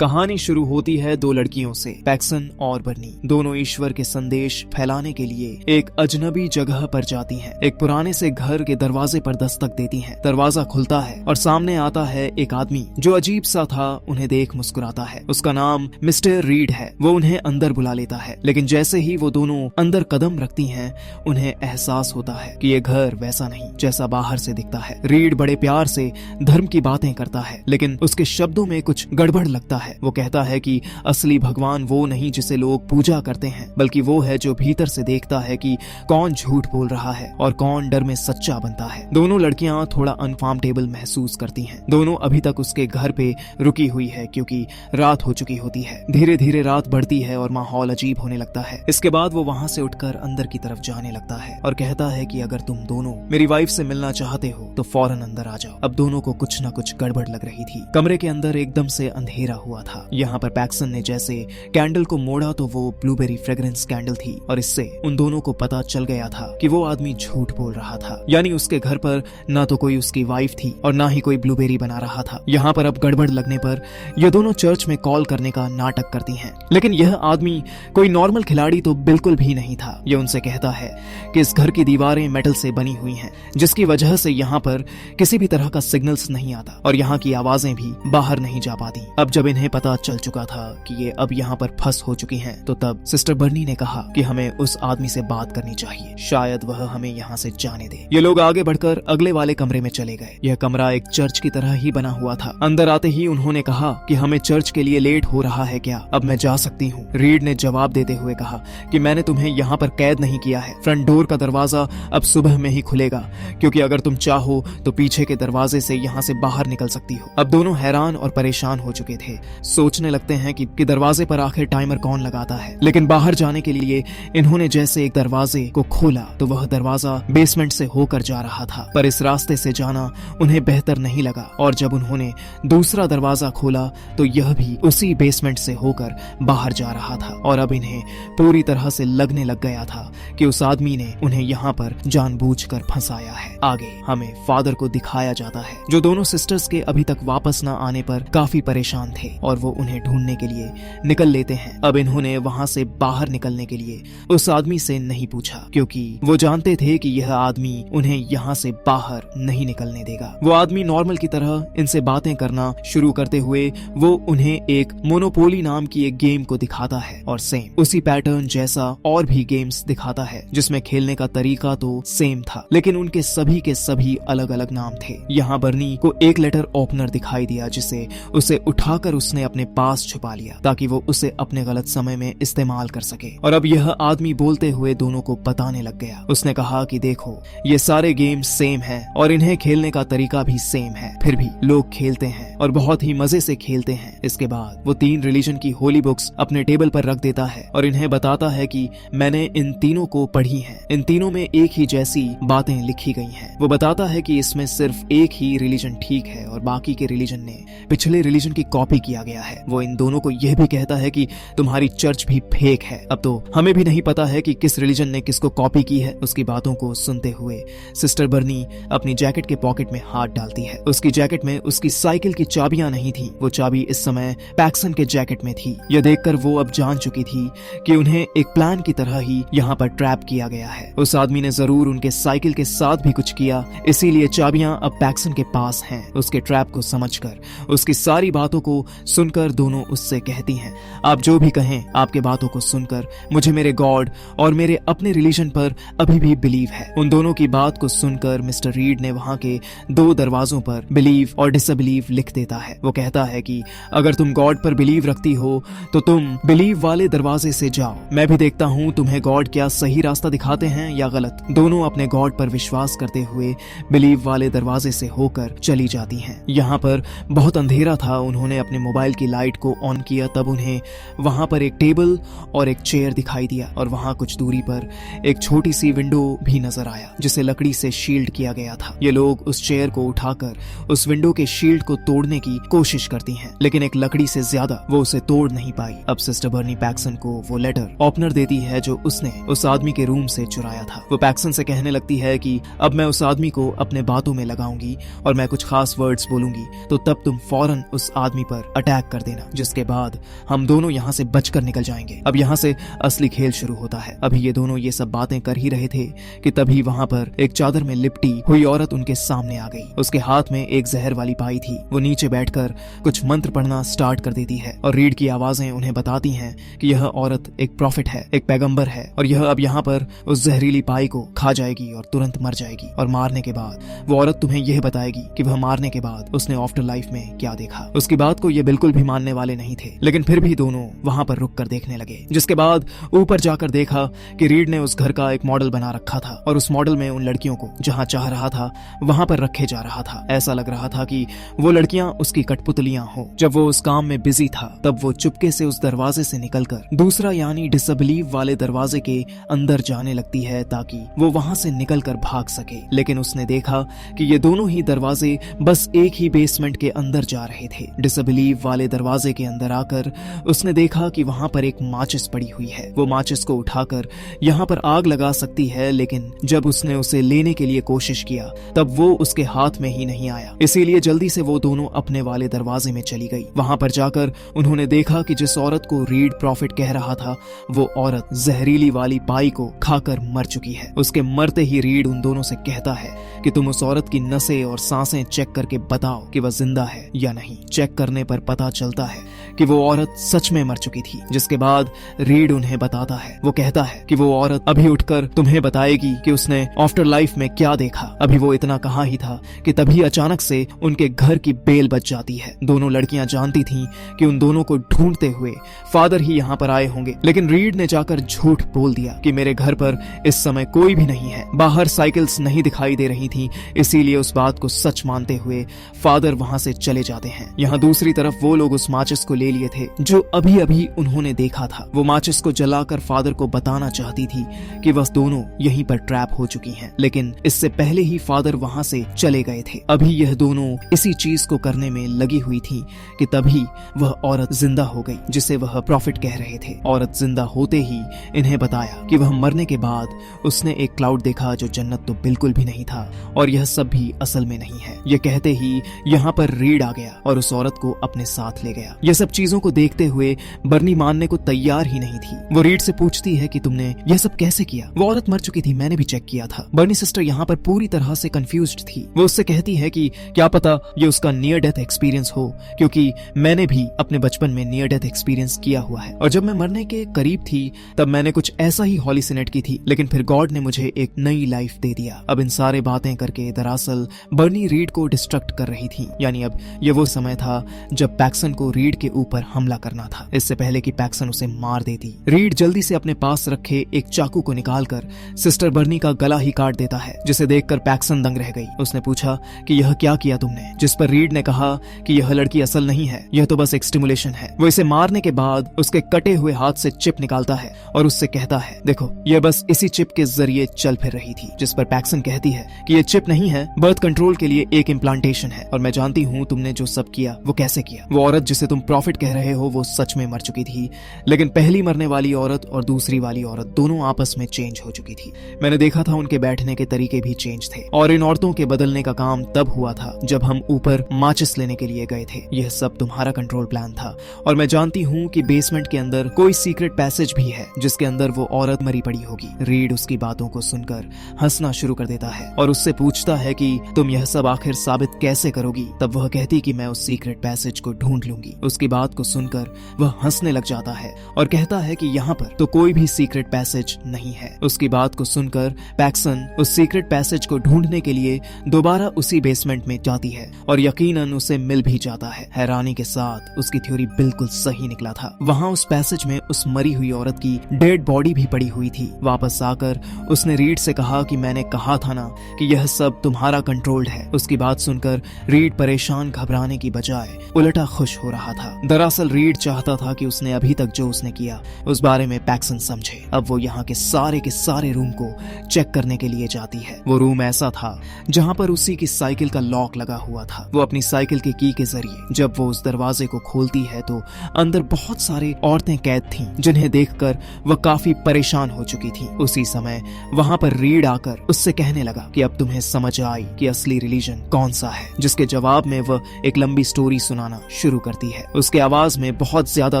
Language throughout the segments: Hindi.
कहानी शुरू होती है दो लड़कियों से, पैक्सन और बर्नी। दोनों ईश्वर के संदेश फैलाने के लिए एक अजनबी जगह पर जाती हैं। एक पुराने से घर के दरवाजे पर दस्तक देती हैं। दरवाजा खुलता है और सामने आता है एक आदमी जो अजीब सा था। उन्हें देख मुस्कुराता है। उसका नाम मिस्टर रीड है। वो उन्हें अंदर बुला लेता है, लेकिन जैसे ही वो दोनों अंदर कदम रखती हैं, उन्हें एहसास होता है कि ये घर वैसा नहीं जैसा बाहर से दिखता है। रीड बड़े प्यार से धर्म की बातें करता है, लेकिन उसके शब्दों में कुछ गड़बड़ लगता है। वो कहता है कि असली भगवान वो नहीं जिसे लोग पूजा करते हैं, बल्कि वो है जो भीतर से देखता है कि कौन झूठ बोल रहा है और कौन डर में सच्चा बनता है। दोनों लड़कियां थोड़ा अनकंफर्टेबल महसूस करती हैं। दोनों अभी तक उसके घर पे रुकी हुई है क्योंकि रात हो चुकी होती है। धीरे धीरे रात बढ़ती है और माहौल अजीब होने लगता है। इसके बाद वो वहाँ से उठकर अंदर की तरफ जाने लगता है और कहता है कि अगर तुम दोनों मेरी वाइफ से मिलना चाहते हो तो फौरन अंदर आ जाओ। अब दोनों को कुछ न कुछ गड़बड़ लग रही थी। कमरे के अंदर एकदम से अंधेरा हुआ था। यहाँ पर पैक्सन ने जैसे कैंडल को मोड़ा तो वो ब्लूबेरी फ्रेग्रेंस कैंडल थी और इससे उन दोनों को पता चल गया था कि वो आदमी झूठ बोल रहा था। यानी उसके घर पर ना तो कोई उसकी वाइफ थी और ना ही कोई ब्लूबेरी बना रहा था। यहाँ पर अब गड़बड़ लगने पर ये दोनों चर्च में कॉल करने का नाटक करती हैं, लेकिन यह आदमी कोई नॉर्मल खिलाड़ी तो बिल्कुल भी नहीं था। ये उनसे कहता है कि इस घर की दीवारें मेटल से बनी हुई हैं, जिसकी वजह से यहाँ पर किसी भी तरह का सिग्नल्स नहीं आता और यहाँ की आवाजें भी बाहर नहीं जा पाती। अब जब इन्हें पता चल चुका था कि ये अब यहाँ पर फंस हो चुकी हैं, तो तब सिस्टर बर्नी ने कहा कि हमें उस आदमी से बात करनी चाहिए, शायद वह हमें यहाँ से जाने दे। ये लोग आगे बढ़कर अगले वाले कमरे में चले गए। यह कमरा एक चर्च की तरह ही बना हुआ था। अंदर आते ही उन्होंने कहा कि हमें चर्च के लिए लेट हो रहा है क्या, अब मैं जा सकती हूँ। रीड ने जवाब देते हुए कहा कि मैंने तुम्हें यहाँ पर कैद नहीं किया है। फ्रंट डोर का दरवाजा अब सुबह में ही खुलेगा, क्योंकि अगर तुम चाहो तो पीछे के दरवाजे से यहाँ से बाहर निकल सकती हो। अब दोनों हैरान और परेशान हो चुके थे। सोचने लगते हैं कि दरवाजे पर आखिर टाइमर कौन लगाता है। लेकिन बाहर जाने के लिए इन्होंने जैसे एक दरवाजे को खोला तो वह दरवाजा बेसमेंट से होकर जा रहा था, पर इस रास्ते से जाना उन्हें बेहतर नहीं लगा। और जब उन्होंने दूसरा दरवाजा खोला तो यह भी उसी बेसमेंट से होकर बाहर जा रहा था। और अब इन्हें पूरी तरह से लगने लग गया था कि उस आदमी ने उन्हें यहाँ पर जानबूझकर फंसाया है। आगे हमें फादर को दिखाया जाता है, जो दोनों सिस्टर्स के अभी तक वापस न आने पर काफी परेशान थे और वो उन्हें ढूंढने के लिए निकल लेते हैं। अब इन्होंने वहाँ से बाहर निकलने के लिए उस आदमी से नहीं पूछा, क्योंकि वो जानते थे कि यह आदमी उन्हें यहाँ से बाहर नहीं निकलने देगा। वो आदमी नॉर्मल की तरह इनसे बातें करना शुरू करते हुए वो उन्हें एक मोनोपोली नाम की एक गेम को दिखाता है और सेम उसी पैटर्न जैसा और भी गेम्स दिखाता है, जिसमें खेलने का तरीका तो सेम था, लेकिन उनके सभी के सभी अलग अलग नाम थे। यहाँ बर्नी को एक लेटर ओपनर दिखाई दिया, जिसे उसे उठाकर उसने अपने पास छुपा लिया ताकि वो उसे अपने गलत समय में इस्तेमाल कर सके। और अब यह आदमी बोलते हुए दोनों को बताने लग गया। उसने कहा कि देखो, ये सारे गेम सेम हैं और इन्हें खेलने का तरीका भी सेम है, फिर भी लोग खेलते हैं और बहुत ही मजे से खेलते हैं। इसके बाद वो 3 रिलीजन की होली बुक्स अपने टेबल पर रख देता है और इन्हें बताता है कि मैंने इन तीनों को पढ़ी है। इन तीनों में एक ही जैसी बातें लिखी गई हैं। वो बताता है कि इसमें सिर्फ एक ही रिलीजन ठीक है और बाकी के रिलीजन ने पिछले रिलीजन की कॉपी किया गया है। वो इन दोनों को यह भी कहता है कि तुम्हारी चर्च भी फेक है। अब तो हमें भी नहीं पता है कि किस रिलीजन ने किसको कॉपी की है। उसकी बातों को सुनते हुए सिस्टर बर्नी अपनी जैकेट के पॉकेट में हाथ डालती है। उसकी जैकेट में उसकी साइकिल की चाबियां नहीं थी। वो चाबी इस समय पैक्सन के जैकेट में थी। यह देखकर वो अब जान चुकी थी कि उन्हें एक प्लान की तरह ही यहाँ पर ट्रैप किया गया है। उस आदमी ने जरूर उनके साइकिल के साथ भी कुछ किया, इसीलिए चाबियां अब पैक्सन के पास हैं। उसके ट्रैप को समझकर, उसकी सारी बातों को सुनकर दोनों उससे कहती हैं, आप जो भी कहें, आपके बातों को सुनकर मुझे मेरे गॉड और मेरे अपने रिलीजन पर अभी भी बिलीव है। उन दोनों की बात को सुनकर मिस्टर रीड ने वहाँ के 2 दरवाजों पर बिलीव और डिसबिलीव लिख देता है। वो कहता है कि अगर तुम गॉड पर बिलीव रखती हो तो तुम बिलीव वाले दरवाजे से जाओ। मैं भी देखता हूँ तुम्हें गॉड क्या सही रास्ता दिखाते हैं या गलत। दोनों अपने गॉड पर विश्वास करते हुए बिलीव वाले दरवाजे से होकर चली जाती हैं। यहाँ पर बहुत अंधेरा था। उन्होंने अपने मोबाइल की लाइट को ऑन किया, तब उन्हें वहां पर एक टेबल और एक चेयर दिखाई दिया और वहां कुछ दूरी पर एक छोटी सी विंडो भी नजर आया, जिसे लकड़ी से शील्ड किया गया था। ये लोग उस चेयर को उठाकर उस विंडो के शील्ड को तोड़ने की कोशिश करती हैं, लेकिन एक लकड़ी से ज्यादा वो उसे तोड़ नहीं पाई। अब सिस्टर बर्नी पैक्सन को वो लेटर ओपनर देती है जो उसने उस आदमी के रूम से चुराया था। वो पैक्सन से कहने लगती है कि अब मैं उस आदमी को अपने बातों में लगाऊंगी और मैं कुछ खास वर्ड्स बोलूंगी, तो तब तुम फौरन उस आदमी पर अटैक कर देना, जिसके बाद हम दोनों यहाँ से बचकर निकल जाएंगे। अब यहाँ से असली खेल शुरू होता है। अभी ये दोनों ये सब बातें कर ही रहे थे कि तभी वहाँ पर एक चादर में लिपटी हुई औरत उनके सामने आ गई। उसके हाथ में एक जहर वाली पाई थी। वो नीचे बैठकर कुछ मंत्र पढ़ना स्टार्ट कर देती है और रीड की आवाजें उन्हें बताती हैं कि यह औरत एक प्रॉफिट है, एक पैगंबर है, और यह अब यहाँ पर उस जहरीली पाई को खा जाएगी और तुरंत मर जाएगी। और मारने के बाद वो औरत तुम्हें यह बताएगी कि वह मारने के बाद उसने आफ्टर लाइफ में क्या देखा। उसकी बात को ये बिल्कुल भी मानने वाले नहीं थे, लेकिन फिर भी दोनों वहां पर रुक कर देखने लगे। जिसके बाद ऊपर जाकर देखा कि रीड ने उस घर का एक मॉडल बना रखा था और उस मॉडल में उन लड़कियों को जहां चाह रहा था वहां पर रखे जा रहा था। ऐसा लग रहा था कि वो लड़कियां उसकी कठपुतलियां हो। जब वो उस काम में बिजी था तब वो चुपके से उस दरवाजे से निकलकर दूसरा यानी डिसबिलीव वाले दरवाजे के अंदर जाने लगती है ताकि वो वहां से निकलकर भाग सके। लेकिन उसने देखा कि ये दोनों ही दरवाजे बस एक ही बेसमेंट के अंदर जा रहे थे। डिसबिलीव वाले दरवाजे के अंदर आकर उसने देखा कि वहां पर एक माचिस पड़ी हुई है। वो माचिस को उठाकर यहाँ पर आग लगा सकती है, लेकिन जब उसने उसे लेने के लिए कोशिश किया तब वो उसके हाथ में ही नहीं आया। इसीलिए जल्दी से वो दोनों अपने वाले दरवाजे में चली गई। वहां पर जाकर उन्होंने देखा कि जिस औरत को रीड प्रॉफिट कह रहा था वो औरत जहरीली वाली पाई को खाकर मर चुकी है। उसके मरते ही रीड उन दोनों से कहता है कि तुम उस औरत की नसें और सांसें चेक करके बताओ कि वह जिंदा है या नहीं। चेक करने पर पता चलता है कि वो औरत सच में मर चुकी थी। जिसके बाद रीड उन्हें बताता है, वो कहता है कि वो औरत अभी उठकर तुम्हें बताएगी कि उसने आफ्टर लाइफ में क्या देखा। अभी वो इतना कहा ही था कि तभी अचानक से उनके घर की बेल बज जाती है। दोनों लड़कियां जानती थीं कि उन दोनों को ढूंढते हुए फादर ही यहाँ पर आए होंगे, लेकिन रीड ने जाकर झूठ बोल दिया कि मेरे घर पर इस समय कोई भी नहीं है। बाहर साइकिल्स नहीं दिखाई दे रही थी, इसीलिए उस बात को सच मानते हुए फादर वहां से चले जाते हैं। यहाँ दूसरी तरफ वो लोग उस माचिस को ले लिए थे जो अभी अभी उन्होंने देखा था। वो माचिस को जलाकर फादर को बताना चाहती थी कि वह दोनों यहीं पर ट्रैप हो चुकी हैं, लेकिन इससे पहले ही फादर वहां से चले गए थे। अभी यह दोनों इसी चीज को करने में लगी हुई थी कि तभी वह औरत जिंदा हो गई जिसे वह प्रॉफिट कह रहे थे। औरत जिंदा होते ही इन्हें बताया कि वह मरने के बाद उसने एक क्लाउड देखा जो जन्नत तो बिल्कुल भी नहीं था और यह सब भी असल में नहीं है। यह कहते ही यहाँ पर रीड आ गया और उस औरत को अपने साथ ले गया। यह सब चीजों को देखते हुए बर्नी मानने को तैयार ही नहीं थी। वो रीड से पूछती है कि तुमने यह सब कैसे किया? वो औरत मर चुकी थी, मैंने भी चेक किया था। बर्नी सिस्टर यहाँ पर पूरी तरह से कंफ्यूज्ड थी। वो उससे कहती है कि क्या पता ये उसका नियर डेथ एक्सपीरियंस हो, क्योंकि मैंने भी अपने बचपन में नियर डेथ एक्सपीरियंस किया हुआ है और जब मैं मरने के करीब थी तब मैंने कुछ ऐसा ही हॉलिसिनेट की थी, लेकिन फिर गॉड ने मुझे एक नई लाइफ दे दिया। अब इन सारे बातें करके दरअसल बर्नी रीड को डिस्ट्रक्ट कर रही थी। यानी अब ये वो समय था जब पैक्सन को रीड के ऊपर हमला करना था, इससे पहले कि पैक्सन उसे मार देती। रीड जल्दी से अपने पास रखे एक चाकू को निकालकर सिस्टर बर्नी का गला ही काट देता है, जिसे देखकर पैक्सन दंग रह गई। उसने पूछा कि यह क्या किया तुमने? जिस पर रीड ने कहा कि यह लड़की असल नहीं है, यह तो बस एक स्टिमुलेशन है। वो इसे मारने के बाद उसके कटे हुए हाथ से चिप निकालता है और उससे कहता है देखो यह बस इसी चिप के जरिए चल फिर रही थी। जिस पर पैक्सन कहती है कि यह चिप नहीं है, बर्थ कंट्रोल के लिए एक इम्प्लांटेशन है और मैं जानती हूँ तुमने जो सब किया वो कैसे किया। वो औरत जिसे तुम प्रॉफिट कह रहे हो वो सच में मर चुकी थी, लेकिन पहली मरने वाली औरत और दूसरी वाली औरत दोनों आपस में चेंज हो चुकी थी। मैंने देखा था उनके बैठने के तरीके भी चेंज थे और इन औरतों के बदलने का काम तब हुआ था जब हम ऊपर माचिस लेने के लिए गए थे। यह सब तुम्हारा कंट्रोल प्लान था और मैं जानती हूँ कि बेसमेंट के अंदर कोई सीक्रेट पैसेज भी है जिसके अंदर वो औरत मरी पड़ी होगी। रीड उसकी बातों को सुनकर हंसना शुरू कर देता है और उससे पूछता है कि तुम यह सब आखिर साबित कैसे करोगी? तब वह कहती कि मैं उस सीक्रेट पैसेज को ढूंढ लूंगी। उसकी बात को सुनकर वह हंसने लग जाता है और कहता है कि यहाँ पर तो कोई भी सीक्रेट पैसेज नहीं है। उसकी बात को सुनकर पैक्सन उस सीक्रेट पैसेज को ढूंढने के लिए दोबारा उसी बेसमेंट में जाती है और यकीनन उसे मिल भी जाता है। हैरानी के साथ उसकी थ्योरी बिल्कुल सही निकला था। वहाँ उस पैसेज में उस मरी हुई औरत की डेड बॉडी भी पड़ी हुई थी। वापस आकर उसने रीड से कहा कि मैंने कहा था ना कि यह सब तुम्हारा कंट्रोल्ड है। उसकी बात सुनकर रीड परेशान घबराने की बजाय उल्टा खुश हो रहा था। दरअसल रीड चाहता था कि उसने अभी तक जो उसने किया उस बारे में पैक्सन समझे। अब वो यहाँ के सारे रूम को चेक करने के लिए जाती है। वो रूम ऐसा था जहाँ पर उसी की साइकिल का लॉक लगा हुआ था। वो अपनी साइकिल के की के जरिए जब वो उस दरवाजे को खोलती है तो अंदर बहुत सारे औरतें कैद थीं, जिन्हें देखकर वह काफी परेशान हो चुकी थी। उसी समय वहाँ पर रीड आकर उससे कहने लगा कि अब तुम्हें समझ आई कि असली रिलीजन कौन सा है, जिसके जवाब में वह एक लंबी स्टोरी सुनाना शुरू करती है। उसके उसकी आवाज में बहुत ज्यादा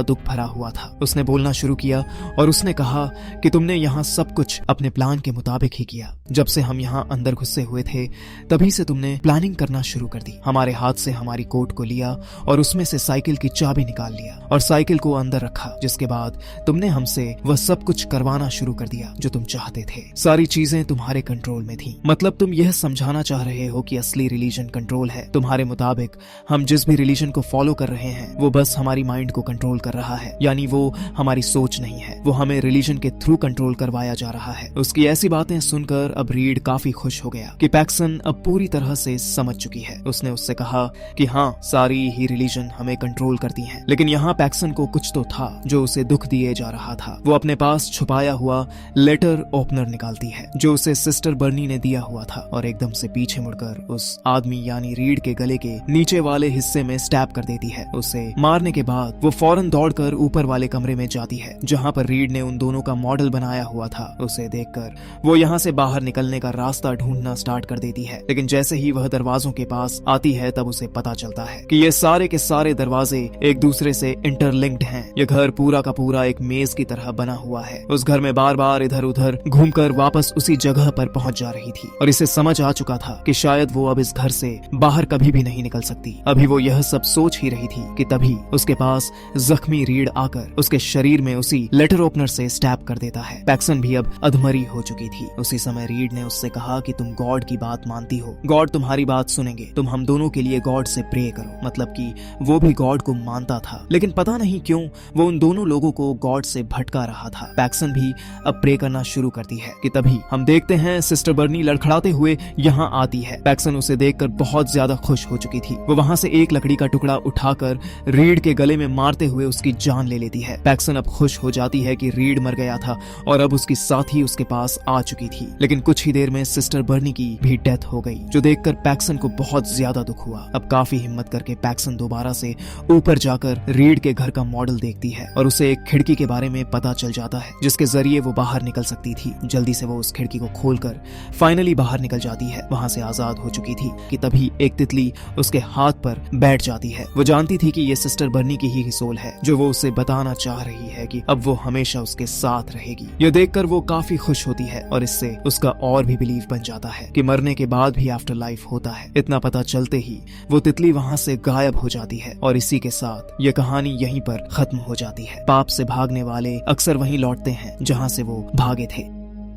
दुख भरा हुआ था। उसने बोलना शुरू किया और उसने कहा कि तुमने यहाँ सब कुछ अपने प्लान के मुताबिक ही किया। जब से हम यहाँ अंदर घुसे हुए थे तभी से तुमने प्लानिंग करना शुरू कर दी। हमारे हाथ से हमारी कोट को लिया और उसमें से साइकिल की चाबी निकाल लिया और साइकिल को अंदर रखा, जिसके बाद तुमने हमसे वह सब कुछ करवाना शुरू कर दिया जो तुम चाहते थे। सारी चीजें तुम्हारे कंट्रोल में थी। मतलब तुम यह समझाना चाह रहे हो कि असली रिलीजन कंट्रोल है। तुम्हारे मुताबिक हम जिस भी रिलीजन को फॉलो कर रहे हैं वो बस हमारी माइंड को कंट्रोल कर रहा है, यानी वो हमारी सोच नहीं है, वो हमें रिलीजन के थ्रू कंट्रोल करवाया जा रहा है। उसकी ऐसी बातें सुनकर अब रीड काफी खुश हो गया कि पैक्सन अब पूरी तरह से समझ चुकी है। उसने उससे कहा कि हाँ, सारी ही रिलीजन हमें कंट्रोल करती हैं। लेकिन यहाँ पैक्सन को कुछ तो था जो उसे दुख दिए जा रहा था। वो अपने पास छुपाया हुआ लेटर ओपनर निकालती है जो उसे सिस्टर बर्नी ने दिया हुआ था और एकदम से पीछे मुड़कर उस आदमी यानी रीड के गले के नीचे वाले हिस्से में स्टैब कर देती है। उसे मारने के बाद वो फौरन दौड़कर ऊपर वाले कमरे में जाती है जहाँ पर रीड ने उन दोनों का मॉडल बनाया हुआ था। उसे देखकर वो यहाँ से बाहर निकलने का रास्ता ढूंढना स्टार्ट कर देती है। लेकिन जैसे ही वह दरवाजों के पास आती है तब उसे पता चलता है कि ये सारे के सारे दरवाजे एक दूसरे से इंटरलिंक्ड हैं। ये घर पूरा का पूरा एक मेज की तरह बना हुआ है। उस घर में बार बार इधर उधर घूमकर वापस उसी जगह पर पहुंच जा रही थी और इसे समझ आ चुका था कि शायद वो अब इस घर से बाहर कभी भी नहीं निकल सकती। अभी वो यह सब सोच ही रही थी कि तभी उसके पास जख्मी रीड आकर उसके शरीर में उसी लेटर ओपनर से स्टैब कर देता है। पैक्सन भी अब अधमरी हो चुकी थी। उसी समय रीड ने उससे कहा कि तुम गॉड की बात मानती हो, गॉड तुम्हारी बात सुनेंगे, तुम हम दोनों के लिए गॉड से प्रे करो। मतलब कि वो भी गॉड को मानता था, लेकिन पता नहीं क्यों वो उन दोनों लोगों को गॉड से भटका रहा था। पैक्सन भी अब प्रे करना शुरू करती है कि तभी हम देखते हैं सिस्टर बर्नी लड़खड़ाते हुए यहाँ आती है। पैक्सन उसे देखकर बहुत ज्यादा खुश हो चुकी थी। वो वहां से एक लकड़ी का टुकड़ा उठाकर रीड के गले में मारते हुए उसकी जान ले लेती है। पैक्सन अब खुश हो जाती है कि रीड मर गया था और अब उसकी साथी उसके पास आ चुकी थी। लेकिन कुछ ही देर में सिस्टर बर्नी की भी डेथ हो गई, जो देखकर पैक्सन को बहुत ज्यादा दुख हुआ। अब काफी हिम्मत करके पैक्सन दोबारा से ऊपर जाकर रीड के घर का मॉडल देखती है और उसे एक खिड़की के बारे में पता चल जाता है जिसके जरिए वो बाहर निकल सकती थी। जल्दी से वो उस खिड़की को खोलकर फाइनली बाहर निकल जाती है, वहां से आजाद हो चुकी थी कि तभी एक तितली उसके हाथ पर बैठ जाती है। वो जानती थी कि ये सिस्टर बर्नी की ही सोल है जो वो उसे बताना चाह रही है कि अब वो हमेशा उसके साथ रहेगी। यह देखकर वो काफी खुश होती है और इससे उसका और भी बिलीव बन जाता है कि मरने के बाद भी आफ्टर लाइफ होता है। इतना पता चलते ही वो तितली वहां से गायब हो जाती है और इसी के साथ ये कहानी यहीं पर खत्म हो जाती है। पाप से भागने वाले अक्सर वहीं लौटते हैं जहां से वो भागे थे।